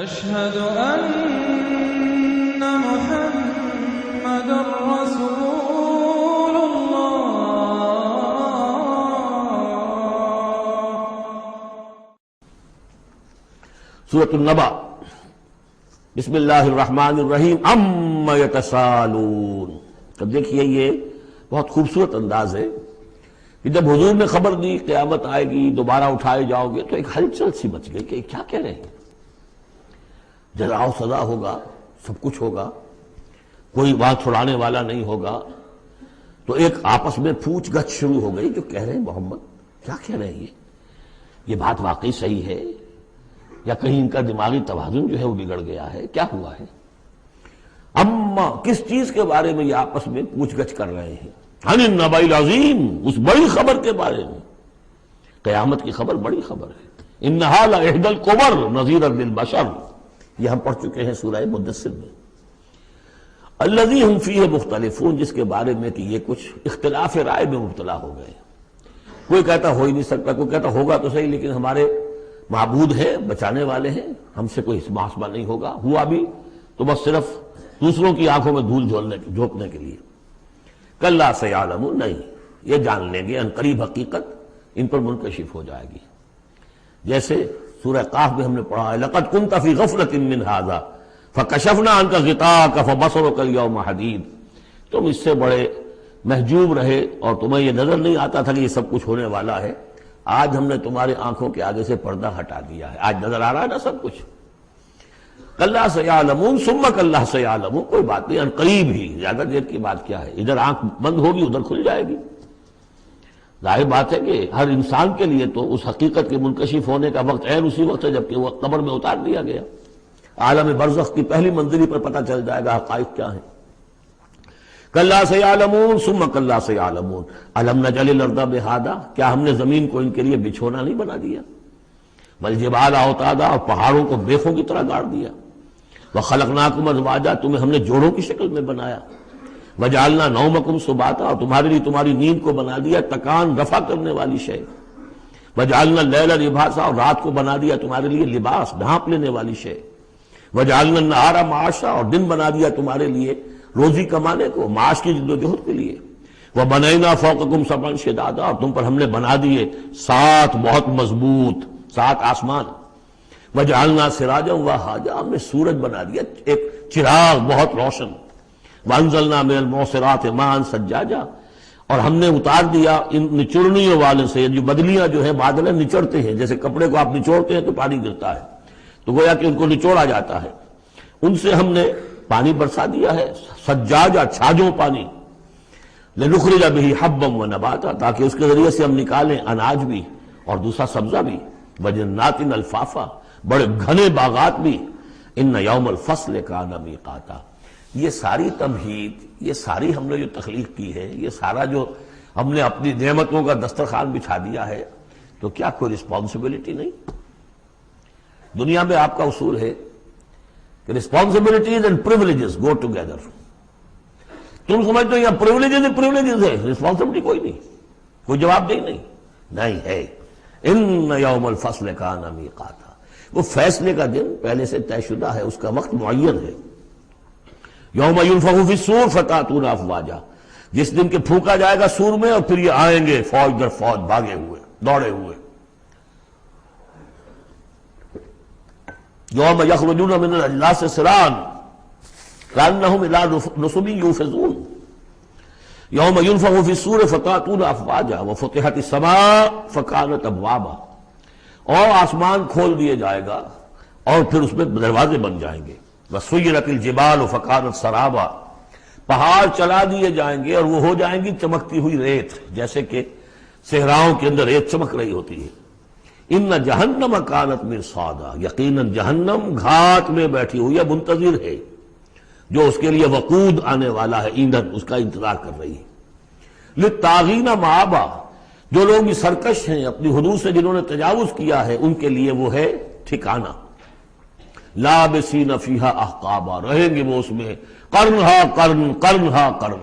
أشهد أن محمد رسول سورۃ النبأ بسم اللہ الرحمن الرحیم عما یتساءلون۔ اب دیکھیے یہ بہت خوبصورت انداز ہے کہ جب حضور نے خبر دی قیامت آئے گی، دوبارہ اٹھائے جاؤ گے، تو ایک ہلچل سی مچ گئی کہ کیا کہہ رہے ہیں، جزا و سزا ہوگا، سب کچھ ہوگا، کوئی وہاں چھڑانے والا نہیں ہوگا۔ تو ایک آپس میں پوچھ گچھ شروع ہو گئی، جو کہہ رہے ہیں محمد کیا کہہ رہے ہیں، یہ بات واقعی صحیح ہے یا کہیں ان کا دماغی توازن جو ہے وہ بگڑ گیا ہے، کیا ہوا ہے؟ اما کس چیز کے بارے میں یہ آپس میں پوچھ گچھ کر رہے ہیں؟ عن النبأ العظیم، اس بڑی خبر کے بارے میں۔ قیامت کی خبر بڑی خبر ہے۔ انہا لإحدی الکبر نذیرا للبشر، یہ ہم پڑھ چکے ہیں سورہ مدثر میں۔ الذی ہم فیہ مختلفون، جس کے بارے میں کہ یہ کچھ اختلاف رائے میں مبتلا ہو گئے، کوئی کہتا ہو ہی نہیں سکتا، کوئی کہتا ہوگا تو صحیح لیکن ہمارے معبود ہیں، بچانے والے ہیں، ہم سے کوئی محاسبہ نہیں ہوگا، ہوا بھی تو بس صرف دوسروں کی آنکھوں میں دھول جھونکنے کے لیے۔ کلا سیعلمون، نہیں، یہ جان لیں گے ان قریب حقیقت ان پر منکشف ہو جائے گی۔ جیسے سورہ قاف میں ہم نے پڑھا ہے لقد كنت في غفلة من هذا فكشفنا عنك غطاءك فبصرك اليوم حديد، تم اس سے بڑے محجوب رہے اور تمہیں یہ نظر نہیں آتا تھا کہ یہ سب کچھ ہونے والا ہے، آج ہم نے تمہارے آنکھوں کے آگے سے پردہ ہٹا دیا ہے، آج نظر آ رہا ہے نا سب کچھ۔ کلا سیعلمون ثم کلا سیعلمون، کوئی بات نہیں، ان قریب ہی، زیادہ دیر کی بات کیا ہے، ادھر آنکھ بند ہوگی ادھر کھل جائے گی۔ ظاہر بات ہے کہ ہر انسان کے لیے تو اس حقیقت کے منکشف ہونے کا وقت عین اسی وقت ہے جبکہ وہ قبر میں اتار دیا گیا۔ عالم برزخ کی پہلی منزلی پر پتہ چل جائے گا حقائق کیا ہیں۔ کلا سیعلمون ثم کلا سیعلمون الم نجعل الارض مہادا، کیا ہم نے زمین کو ان کے لیے بچھونا نہیں بنا دیا؟ والجبال اوتادا، اور پہاڑوں کو بیخوں کی طرح گاڑ دیا۔ وخلقناکم ازواجا، تمہیں ہم نے جوڑوں کی شکل میں بنایا۔ وجعلنا نومکم سباتا، اور تمہارے لیے تمہاری نیند کو بنا دیا تکان رفع کرنے والی شے۔ وجعلنا اللیل لباسا، اور رات کو بنا دیا تمہارے لیے لباس، ڈھانپ لینے والی شے۔ وجعلنا النہار معاشا، اور دن بنا دیا تمہارے لیے روزی کمانے کو، معاش کی جدوجہد کے لیے۔ وبنینا فوقکم سبعا شدادا، اور تم پر ہم نے بنا دیے 7 بہت مضبوط 7 آسمان۔ وجعلنا سراجا وہاجا، ہم نے سورج بنا دیا ایک چراغ بہت روشن۔ وانزلنا من المعصرات ماء ثجاجا، اور ہم نے اتار دیا ان نچوڑنیوں والے سے، جو بدلیاں جو ہیں بادل نچڑتے ہیں، جیسے کپڑے کو آپ نچوڑتے ہیں تو پانی گرتا ہے، تو گویا کہ ان کو نچوڑا جاتا ہے، ان سے ہم نے پانی برسا دیا ہے، سجاجا چھاجوں پانی۔ لنخرج به حبا ونباتا، تاکہ اس کے ذریعے سے ہم نکالیں اناج بھی اور دوسرا سبزہ بھی۔ وجنات الفافا، بڑے گھنے باغات بھی۔ ان یوم الفصل کان میقاتا، یہ ساری تمہید، یہ ساری ہم نے جو تخلیق کی ہے، یہ سارا جو ہم نے اپنی نعمتوں کا دسترخوان بچھا دیا ہے، تو کیا کوئی رسپانسبلٹی نہیں؟ دنیا میں آپ کا اصول ہے کہ responsibilities and privileges go together۔ تم سمجھتے ہو یہاں پریولیجز ہے، رسپانسبلٹی کوئی نہیں، کوئی جواب نہیں ہے۔ ان یوم الفصل کان میقاتا، وہ فیصلے کا دن پہلے سے طے شدہ ہے، اس کا وقت معین ہے۔ یوم ینفخ فی الصور فتأتون افواجا، جس دن کہ پھونکا جائے گا سور میں اور پھر یہ آئیں گے فوج در فوج، بھاگے ہوئے دوڑے ہوئے۔ یوم یخرجون من الاجلاس سرعا کأنہم الی نصب یوفضون۔ یوم ینفخ فی الصور فتأتون افواجا وفتحت السماء فکانت ابوابا، اور آسمان کھول دیے جائے گا اور پھر اس میں دروازے بن جائیں گے۔ وسیرت الجبال فکانت سرابا، پہاڑ چلا دیے جائیں گے اور وہ ہو جائیں گی چمکتی ہوئی ریت، جیسے کہ صحراؤں کے اندر ریت چمک رہی ہوتی ہے۔ ان جہنم کانت مرصادا، یقیناً جہنم گھاٹ میں بیٹھی ہوئی ہے، منتظر ہے، جو اس کے لیے وقود آنے والا ہے، ایندھن، اس کا انتظار کر رہی ہے۔ للطاغین مآبا، جو لوگ بھی سرکش ہیں، اپنی حدود سے جنہوں نے تجاوز کیا ہے، ان کے لیے وہ ہے ٹھکانہ۔ لابسین فیہا احقابا، رہیں گے وہ اس میں قرنہا قرن قرنہا قرن۔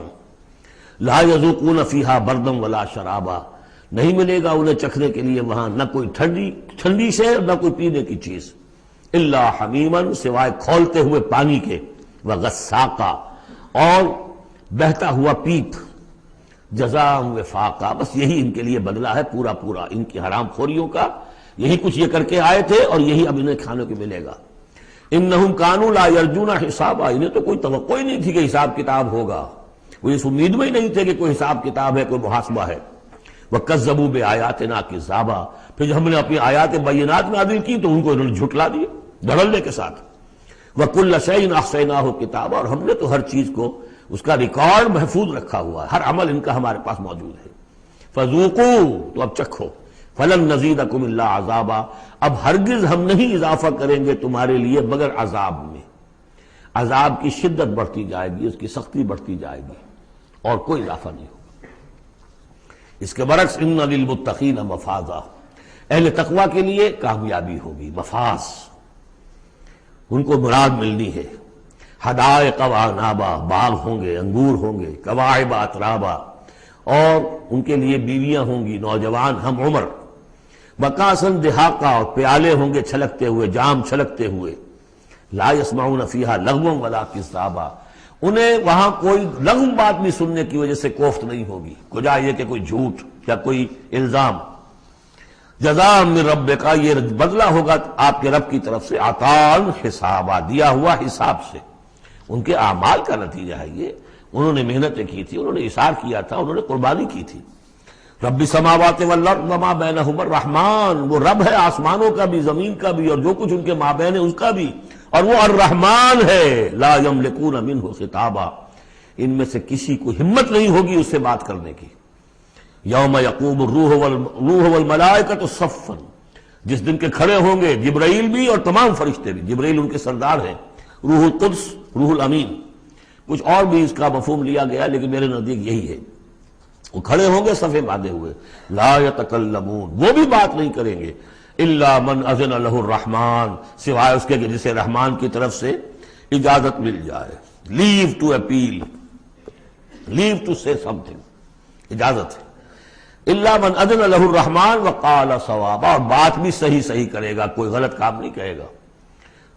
لا یذوقون فیہا بردا ولا شرابا، نہیں ملے گا انہیں چکھنے کے لیے وہاں نہ کوئی ٹھنڈی شے نہ کوئی پینے کی چیز۔ الا حمیما سوائے کھولتے ہوئے پانی کے، وغساقا اور بہتا ہوا پیپ، جزاء وفاقا بس یہی ان کے لیے بدلہ ہے پورا پورا ان کی حرام خوریوں کا، یہی کچھ یہ کر کے آئے تھے اور یہی اب انہیں کھانے کو ملے گا۔ انہم کانوا لا یرجون حسابا، انہیں تو کوئی توقع ہی نہیں تھی کہ حساب کتاب ہوگا، وہ اس امید میں ہی نہیں تھے کہ کوئی حساب کتاب ہے، کوئی محاسبہ ہے۔ وَكَذَّبُوا بِآيَاتِنَا كِذَّابًا، پھر جب ہم نے اپنی آیات بینات نازل کی تو ان کو انہوں نے جھٹلا دیا دھڑلے کے ساتھ۔ وَكُلَّ شَيْءٍ أَحْصَيْنَاهُ كِتَابًا، اور ہم نے تو ہر چیز کو اس کا ریکارڈ محفوظ رکھا ہوا ہے، ہر عمل ان کا ہمارے پاس موجود ہے۔ فَذُوقُوا، تو اب چکھو، فَلَن نَّزِيدَكُمْ إِلَّا عَذَابًا، اب ہرگز ہم نہیں اضافہ کریں گے تمہارے لیے مگر عذاب میں، عذاب کی شدت بڑھتی جائے گی، اس کی سختی بڑھتی جائے گی اور کوئی اضافہ نہیں ہوگا۔ اس کے برعکس ان للمتقین مفازا، اہل تقوی کے لیے کامیابی ہوگی، مفاز ان کو مراد ملنی ہے۔ حدائق وعنابا، باغ ہوں گے، انگور ہوں گے، کواعب اترابا، اور ان کے لیے بیویاں ہوں گی نوجوان ہم عمر، بکاسن دہاقا، اور پیالے ہوں گے چھلکتے ہوئے، جام چھلکتے ہوئے، لا یسمعون فیہا لغوا ولا کذابا، انہیں وہاں کوئی لغو بات بھی سننے کی وجہ سے کوفت نہیں ہوگی، کجا یہ کہ کوئی جھوٹ یا کوئی الزام۔ جزاء من ربک، یہ بدلہ ہوگا آپ کے رب کی طرف سے، عطاء حسابا، دیا ہوا حساب سے، ان کے اعمال کا نتیجہ ہے یہ، انہوں نے محنتیں کی تھی، انہوں نے اثار کیا تھا، انہوں نے قربانی کی تھی۔ رب السماوات والارض وما بینہما الرحمن، وہ رب ہے آسمانوں کا بھی زمین کا بھی اور جو کچھ ان کے مابین ہے اس کا بھی، اور وہ الرحمن ہے، لا یملکون منہ خطابا، ان میں سے کسی کو ہمت نہیں ہوگی اس سے بات کرنے کی۔ یوم یقوم الروح والملائکۃ صفا، جس دن کے کھڑے ہوں گے جبرائیل بھی اور تمام فرشتے بھی، جبرائیل ان کے سردار ہیں، روح القدس، روح الامین، کچھ اور بھی اس کا مفہوم لیا گیا لیکن میرے نزدیک یہی ہے۔ وہ کھڑے ہوں گے صفے باندھے ہوئے، لا یتکلمون، وہ بھی بات نہیں کریں گے، الا من اذن له الرحمن، سوائے اس کے کہ جسے رحمان کی طرف سے اجازت مل جائے، لیو ٹو اپیل، لیو ٹو سے سم تھنگ، اجازت ہے۔ الا من اذن له الرحمن وقال صوابا، اور بات بھی صحیح صحیح کرے گا، کوئی غلط کام نہیں کہے گا۔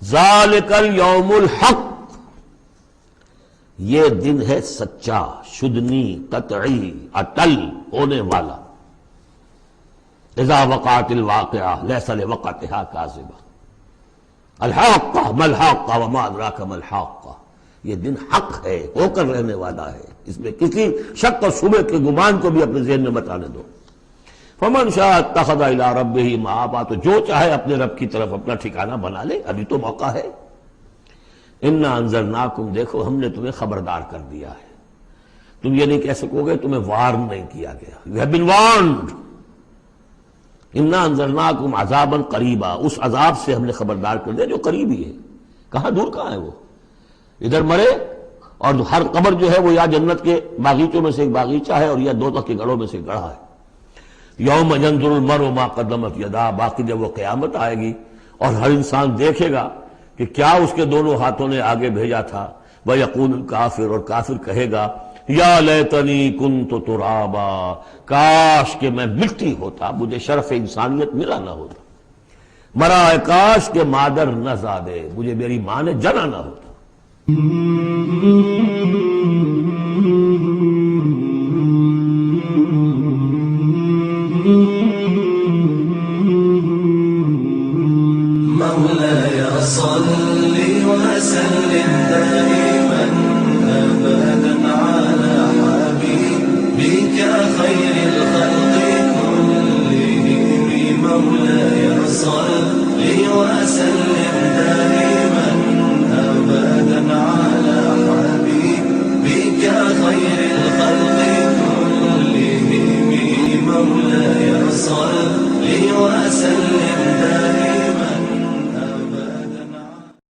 ذالک الیوم الحق، یہ دن ہے سچا، شدنی، قطعی، اٹل ہونے والا۔ اذا وقعت الواقعہ لیس لوقعتها کاذبہ، الحاقہ ما الحاقہ وما ادراک ما الحاقہ، یہ دن حق ہے، ہو کر رہنے والا ہے، اس میں کسی شک اور شبہ کے گمان کو بھی اپنے ذہن میں مت آنے دو۔ فمن شاء اتخذ الی ربہ مآبا، تو جو چاہے اپنے رب کی طرف اپنا ٹھکانہ بنا لے، ابھی تو موقع ہے۔ انا انذرناکم، دیکھو ہم نے تمہیں خبردار کر دیا ہے، تم یہ نہیں کہہ سکو گے تمہیں وارن نہیں کیا گیا، یو ہیو بین وارنڈ۔ انا انذرناکم عذابا قریبا، اس عذاب سے ہم نے خبردار کر دیا جو قریب ہی ہے، کہاں دور کہاں ہے وہ، ادھر مرے اور ہر قبر جو ہے وہ یا جنت کے باغیچوں میں سے ایک باغیچہ ہے اور یا دوزخ کے گڑھوں میں سے گڑھا ہے۔ یوم ینظر المرء ما قدمت یداہ، باقی جب وہ قیامت آئے گی اور ہر انسان دیکھے گا کہ کیا اس کے دونوں ہاتھوں نے آگے بھیجا تھا، وَيَقُولُ الْكَافِرُ، اور کافر کہے گا یا لیتنی کنت ترابا، کاش کہ میں مٹی ہوتا، مجھے شرف انسانیت ملا نہ ہوتا، مرا کاش کہ مادر نہ زادے، مجھے میری ماں نے جنا نہ ہوتا۔ مولاي صل وسلم دائما